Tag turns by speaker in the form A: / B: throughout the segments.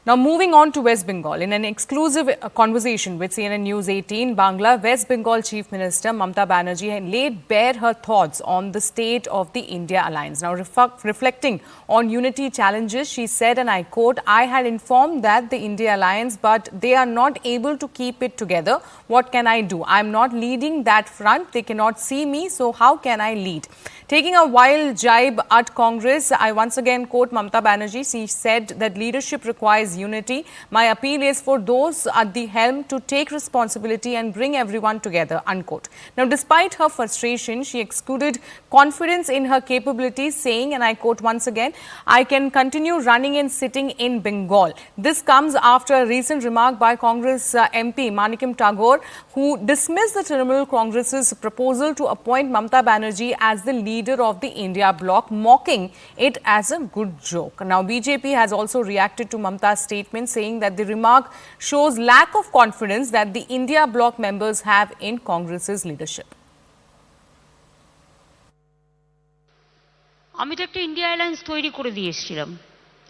A: Now, moving on to West Bengal, in an exclusive conversation with CNN News 18 Bangla, West Bengal Chief Minister Mamata Banerjee laid bare her thoughts on the state of the India alliance. Now, reflecting on unity challenges, she said, and I quote, "I had informed that the India alliance, but they are not able to keep it together. What can I do? I'm not leading that front. They cannot see me, so how can I lead?" Taking a wild jibe at Congress, I once again quote Mamata Banerjee. She said that leadership requires unity. My appeal is for those at the helm to take responsibility and bring everyone together, unquote. Now, despite her frustration, she exuded confidence in her capabilities, saying, and I quote once again, "I can continue running and sitting in Bengal." This comes after a recent remark by Congress MP Manickam Tagore, who dismissed the Trinamool Congress's proposal to appoint Mamata Banerjee as the leader of the India bloc, mocking it as a good joke. Now, BJP has also reacted to Mamata's statement, saying that the remark shows lack of confidence that the India bloc members have in Congress's leadership.
B: আমি তো একটা India alliance তৈরি করে দিয়েছিলাম,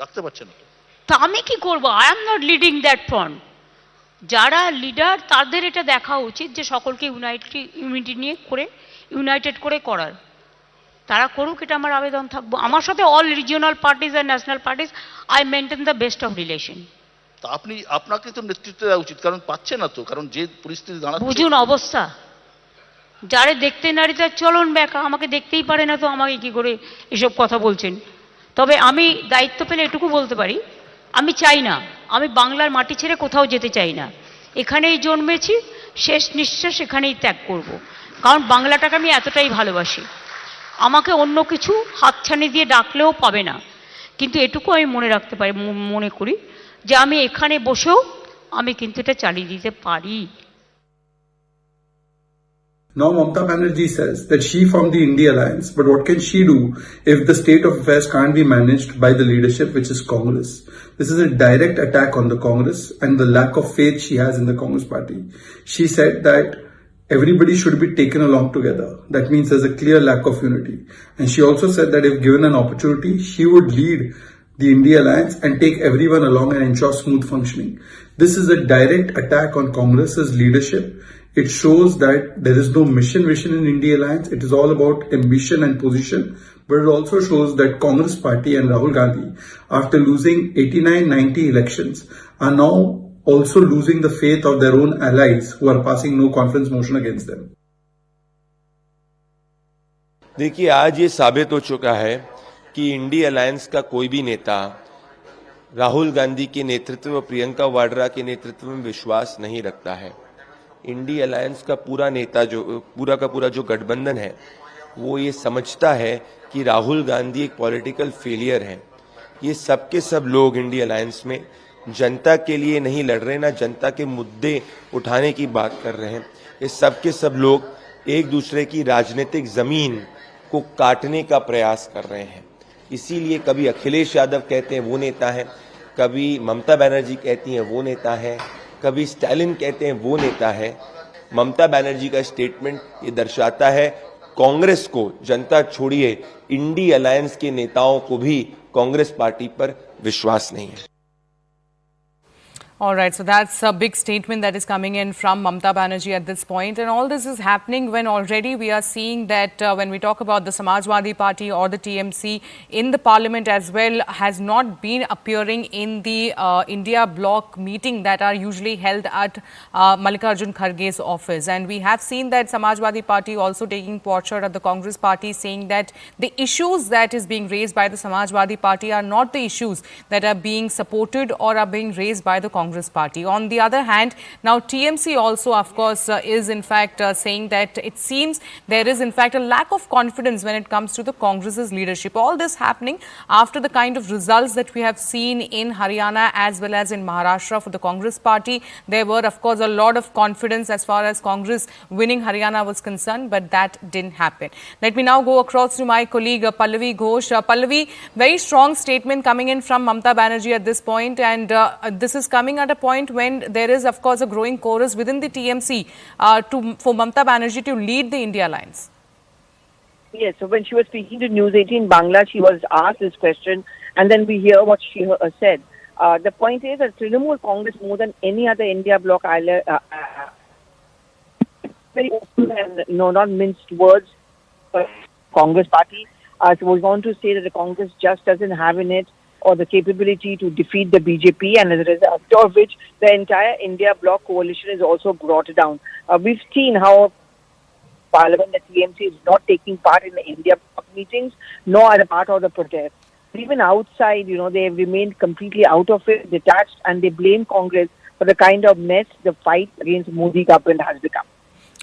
C: রাখতে পারছেন না
B: তা আমি কি করব? I am not leading that front. যারা লিডার তাদের এটা দেখা উচিত যে সকলকে ইউনিটি নিয়ে করে ইউনাইটেড করে করার, তারা করুক, এটা আমার আবেদন থাকবো। আমার সাথে অল রিজিওনাল পার্টিজ আর national parties I maintain the best of relation.
C: তা আপনাকে তো নেতৃত্ব দেওয়া উচিত, কারণ পাচ্ছে না তো, কারণ যে পরিস্থিতি দাঁড়াচ্ছে।
B: বুঝুন অবস্থা, যারে দেখতে নারী তার চলন ব্যাখ্যা, আমাকে দেখতেই পারে না, তো আমাকে কি করে এসব কথা বলছেন? তবে আমি দায়িত্ব পেলে এটুকু বলতে পারি, আমি চাই না, আমি বাংলার মাটি ছেড়ে কোথাও যেতে চাই না। এখানেই জন্মেছি, শেষ নিঃশ্বাস এখানেই ত্যাগ করব, কারণ বাংলাটাকে আমি এতটাই ভালোবাসি। আমাকে অন্য কিছু হাতছানি দিয়ে ডাকলেও পাবে না, কিন্তু এটুকু আমি মনে করি যে আমি এখানে বসেও আমি কিন্তু এটা চালিয়ে দিতে পারি।
D: Now Mamata Banerjee says that she formed the India alliance, but what can she do if the state of affairs can't be managed by the leadership, which is Congress? This is a direct attack on the Congress and the lack of faith she has in the Congress party. She said that everybody should be taken along together. That means there's a clear lack of unity. And she also said that if given an opportunity, she would lead the India alliance and take everyone along and ensure smooth functioning. This is a direct attack on Congress's leadership. It shows that there is no vision in India alliance. It is all about ambition and position. But it also shows that Congress party and Rahul Gandhi, after losing 89-90 elections, are now also losing the faith of their own allies who are passing no confidence motion against them.
E: देखिए, आज ये साबित हो चुका है कि India alliance का कोई भी नेता राहुल गांधी के नेतृत्व व प्रियंका वाड्रा के नेतृत्व में विश्वास नहीं रखता है। इंडिया अलायंस का पूरा जो गठबंधन है वो ये समझता है कि राहुल गांधी एक पॉलिटिकल फेलियर है। ये सब के सब लोग इंडिया अलायंस में जनता के लिए नहीं लड़ रहे, ना जनता के मुद्दे उठाने की बात कर रहे हैं। ये सब के सब लोग एक दूसरे की राजनीतिक जमीन को काटने का प्रयास कर रहे हैं। इसीलिए कभी अखिलेश यादव कहते हैं वो नेता है, कभी ममता बनर्जी कहती हैं वो नेता है, कभी स्टालिन कहते हैं वो नेता है। ममता बनर्जी का स्टेटमेंट ये दर्शाता है कांग्रेस को, जनता छोड़िए इंडिया अलायंस के नेताओं को भी कांग्रेस पार्टी पर विश्वास नहीं है।
A: All right, so that's a big statement that is coming in from Mamata Banerjee at this point. And all this is happening when already we are seeing that when we talk about the Samajwadi Party or the TMC in the parliament as well has not been appearing in the India bloc meeting that are usually held at Mallikarjun Kharge's office. And we have seen that Samajwadi Party also taking portrait at the Congress party, saying that the issues that is being raised by the Samajwadi Party are not the issues that are being supported or are being raised by the Congress party. On the other hand, now TMC also, of course, is in fact saying that it seems there is in fact a lack of confidence when it comes to the Congress's leadership. All this happening after the kind of results that we have seen in Haryana as well as in Maharashtra for the Congress party. There were, of course, a lot of confidence as far as Congress winning Haryana was concerned, but that didn't happen. Let me now go across to my colleague Pallavi Ghosh. Pallavi, very strong statement coming in from Mamata Banerjee at this point, and this is coming at a point when there is, of course, a growing chorus within the TMC for Mamata Banerjee to lead the India alliance.
F: Yes, so when she was speaking to News 18 Bangla, she was asked this question, and then we hear what she said. The point is that Trinamool Congress, more than any other India bloc, very open and not minced words. Congress party was going to say that the Congress just doesn't have in it or the capability to defeat the BJP, and as a result of which the entire India bloc coalition is also brought down. We've seen how Parliament, the TMC, is not taking part in the India bloc meetings, nor as a part of the protest. Even outside, they have remained completely out of it, detached, and they blame Congress for the kind of mess the fight against Modi government has become.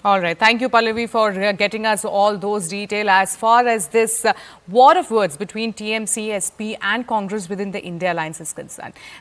A: All right. Thank you, Pallavi, for getting us all those details as far as this war of words between TMC, SP and Congress within the India Alliance is concerned.